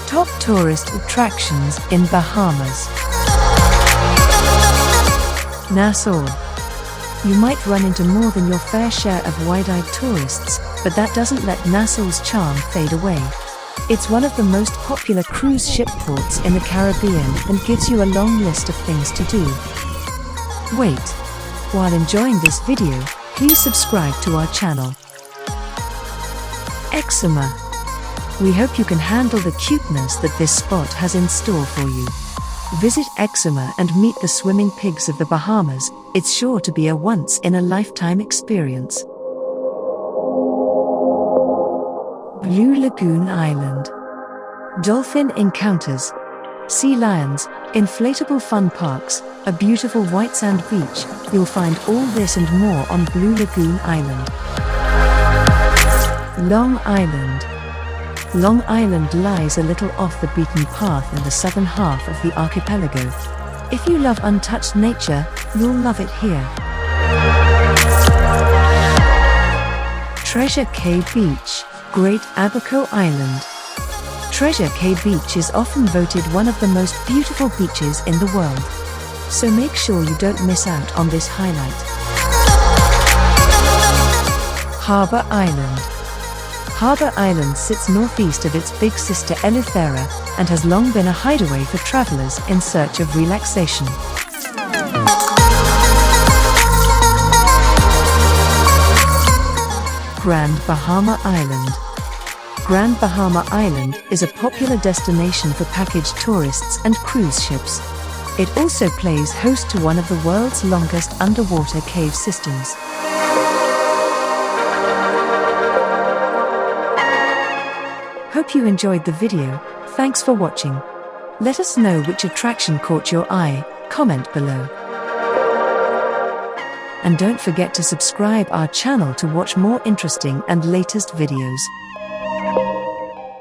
Top tourist attractions in Bahamas. Nassau. You might run into more than your fair share of wide-eyed tourists, but that doesn't let Nassau's charm fade away. It's one of the most popular cruise ship ports in the Caribbean and gives you a long list of things to do. Wait. While enjoying this video, please subscribe to our channel. Exuma. We hope you can handle the cuteness that this spot has in store for you. Visit Exuma and meet the swimming pigs of the Bahamas. It's sure to be a once-in-a-lifetime experience. Blue Lagoon Island. Dolphin encounters, sea lions, inflatable fun parks, a beautiful white sand beach. You'll find all this and more on Blue Lagoon Island. Long Island. Long Island lies a little off the beaten path in the southern half of the archipelago. If you love untouched nature, you'll love it here. Treasure Cay Beach, Great Abaco Island. Treasure Cay Beach is often voted one of the most beautiful beaches in the world. So make sure you don't miss out on this highlight. Harbour Island. Harbour Island sits northeast of its big sister Eleuthera and has long been a hideaway for travellers in search of relaxation. Grand Bahama Island. Grand Bahama Island is a popular destination for package tourists and cruise ships. It also plays host to one of the world's longest underwater cave systems. Hope you enjoyed the video. Thanks for watching. Let us know which attraction caught your eye. Comment below. And don't forget to subscribe our channel to watch more interesting and latest videos.